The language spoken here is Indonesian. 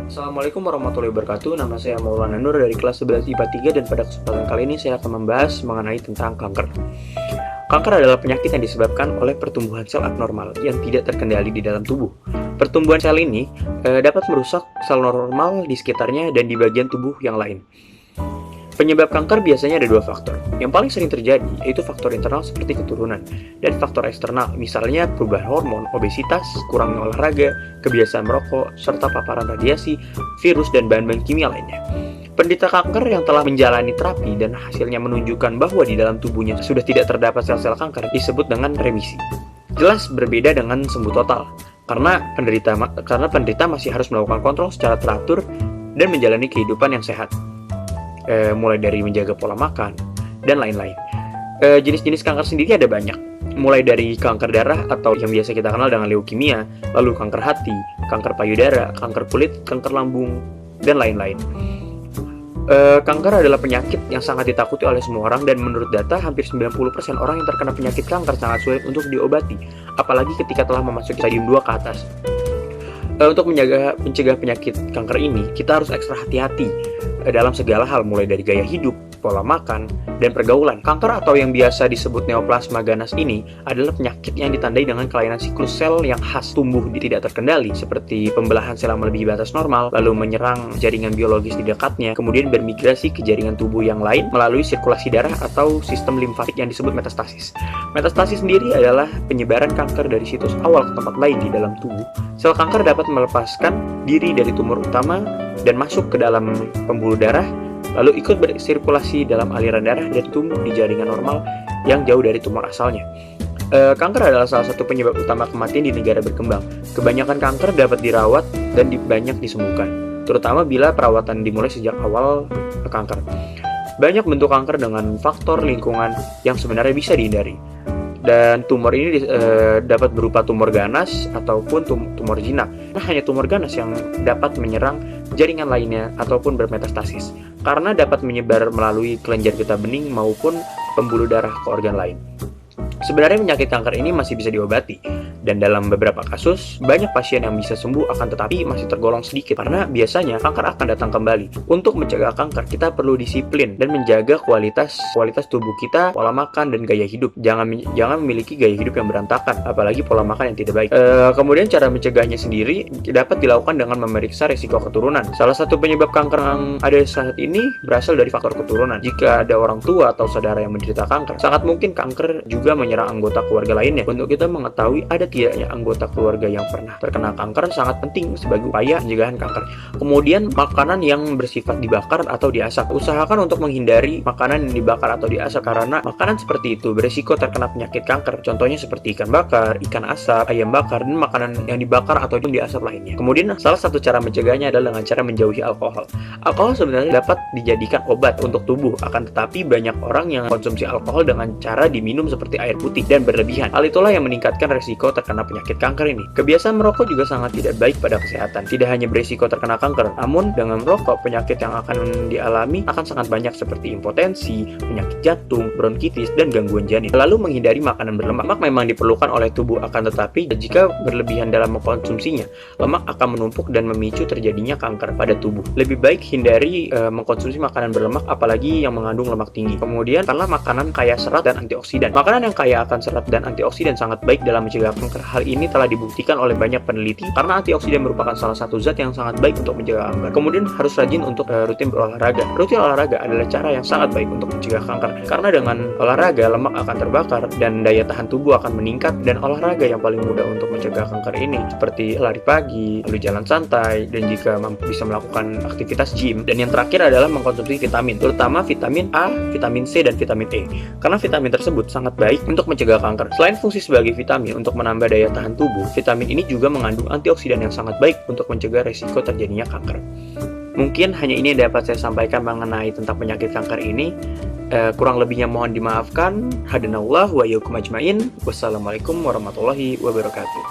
Assalamualaikum warahmatullahi wabarakatuh. Nama saya Maulana Nur dari kelas 11 IPA 3 dan pada kesempatan kali ini saya akan membahas mengenai tentang kanker. Kanker adalah penyakit yang disebabkan oleh pertumbuhan sel abnormal yang tidak terkendali di dalam tubuh. Pertumbuhan sel ini dapat merusak sel normal di sekitarnya dan di bagian tubuh yang lain. Penyebab kanker biasanya ada dua faktor. Yang paling sering terjadi yaitu faktor internal seperti keturunan dan faktor eksternal, misalnya perubahan hormon, obesitas, kurangnya olahraga, kebiasaan merokok, serta paparan radiasi, virus, dan bahan-bahan kimia lainnya. Penderita kanker yang telah menjalani terapi dan hasilnya menunjukkan bahwa di dalam tubuhnya sudah tidak terdapat sel-sel kanker disebut dengan remisi. Jelas berbeda dengan sembuh total, karena penderita masih harus melakukan kontrol secara teratur dan menjalani kehidupan yang sehat. Mulai dari menjaga pola makan dan lain-lain. Jenis-jenis kanker sendiri ada banyak, mulai dari kanker darah atau yang biasa kita kenal dengan leukemia, lalu kanker hati, kanker payudara, kanker kulit, kanker lambung, dan lain-lain. Kanker adalah penyakit yang sangat ditakuti oleh semua orang, dan menurut data hampir 90% orang yang terkena penyakit kanker sangat sulit untuk diobati, apalagi ketika telah memasuki stadium 2 ke atas. Untuk mencegah penyakit kanker ini, kita harus ekstra hati-hati dalam segala hal, mulai dari gaya hidup, pola makan, dan pergaulan. Kanker atau yang biasa disebut neoplasma ganas ini adalah penyakit yang ditandai dengan kelainan siklus sel yang khas, tumbuh tidak terkendali, seperti pembelahan sel yang melebihi batas normal, lalu menyerang jaringan biologis di dekatnya, kemudian bermigrasi ke jaringan tubuh yang lain melalui sirkulasi darah atau sistem limfatik yang disebut metastasis. Metastasis sendiri adalah penyebaran kanker dari situs awal ke tempat lain di dalam tubuh. Sel kanker dapat melepaskan diri dari tumor utama dan masuk ke dalam pembuluh darah, lalu ikut bersirkulasi dalam aliran darah dan tumbuh di jaringan normal yang jauh dari tumor asalnya. Kanker adalah salah satu penyebab utama kematian di negara berkembang. Kebanyakan kanker dapat dirawat dan banyak disembuhkan, terutama bila perawatan dimulai sejak awal kanker. Banyak bentuk kanker dengan faktor lingkungan yang sebenarnya bisa dihindari. Dan tumor ini dapat berupa tumor ganas ataupun tumor jinak. Hanya tumor ganas yang dapat menyerang jaringan lainnya ataupun bermetastasis, karena dapat menyebar melalui kelenjar getah bening maupun pembuluh darah ke organ lain. Sebenarnya penyakit kanker ini masih bisa diobati, dan dalam beberapa kasus, banyak pasien yang bisa sembuh, akan tetapi masih tergolong sedikit, karena biasanya kanker akan datang kembali. Untuk mencegah kanker, kita perlu disiplin dan menjaga kualitas tubuh kita, pola makan, dan gaya hidup. Jangan memiliki gaya hidup yang berantakan, apalagi pola makan yang tidak baik. Kemudian cara mencegahnya sendiri dapat dilakukan dengan memeriksa risiko keturunan. Salah satu penyebab kanker yang ada saat ini berasal dari faktor keturunan. Jika ada orang tua atau saudara yang menderita kanker, sangat mungkin kanker juga menyerang anggota keluarga lainnya. Untuk kita mengetahui ada tidaknya anggota keluarga yang pernah terkena kanker sangat penting sebagai upaya pencegahan kanker. Kemudian, makanan yang bersifat dibakar atau diasap. Usahakan untuk menghindari makanan yang dibakar atau diasap, karena makanan seperti itu berisiko terkena penyakit kanker. Contohnya seperti ikan bakar, ikan asap, ayam bakar, dan makanan yang dibakar atau diasap lainnya. Kemudian, salah satu cara mencegahnya adalah dengan cara menjauhi alkohol. Alkohol sebenarnya dapat dijadikan obat untuk tubuh, akan tetapi banyak orang yang konsumsi alkohol dengan cara diminum seperti air putih dan berlebihan. Hal itulah yang meningkatkan resiko terkena penyakit kanker ini. Kebiasaan merokok juga sangat tidak baik pada kesehatan. Tidak hanya berisiko terkena kanker, namun dengan merokok, penyakit yang akan dialami akan sangat banyak seperti impotensi, penyakit jantung, bronkitis, dan gangguan janin. Lalu menghindari makanan berlemak. Lemak memang diperlukan oleh tubuh, akan tetapi jika berlebihan dalam mengkonsumsinya, lemak akan menumpuk dan memicu terjadinya kanker pada tubuh. Lebih baik hindari mengkonsumsi makanan berlemak, apalagi yang mengandung lemak tinggi. Kemudian, karena makanan kaya serat dan antioksidan. Makanan yang kaya akan serat dan antioksidan sangat baik dalam mencegah kanker. Hal ini telah dibuktikan oleh banyak peneliti, karena antioksidan merupakan salah satu zat yang sangat baik untuk mencegah kanker. Kemudian harus rajin untuk rutin berolahraga. Rutin olahraga adalah cara yang sangat baik untuk mencegah kanker, karena dengan olahraga lemak akan terbakar dan daya tahan tubuh akan meningkat. Dan olahraga yang paling mudah untuk mencegah kanker ini seperti lari pagi, lalu jalan santai, dan jika bisa melakukan aktivitas gym. Dan yang terakhir adalah mengkonsumsi vitamin, terutama vitamin A, vitamin C, dan vitamin E, karena vitamin tersebut sangat baik untuk mencegah kanker. Selain fungsi sebagai vitamin untuk menambah daya tahan tubuh, vitamin ini juga mengandung antioksidan yang sangat baik untuk mencegah risiko terjadinya kanker. Mungkin hanya ini yang dapat saya sampaikan mengenai tentang penyakit kanker ini. Kurang lebihnya mohon dimaafkan. Hadanallah wa iyyakum ajmain. Wassalamualaikum warahmatullahi wabarakatuh.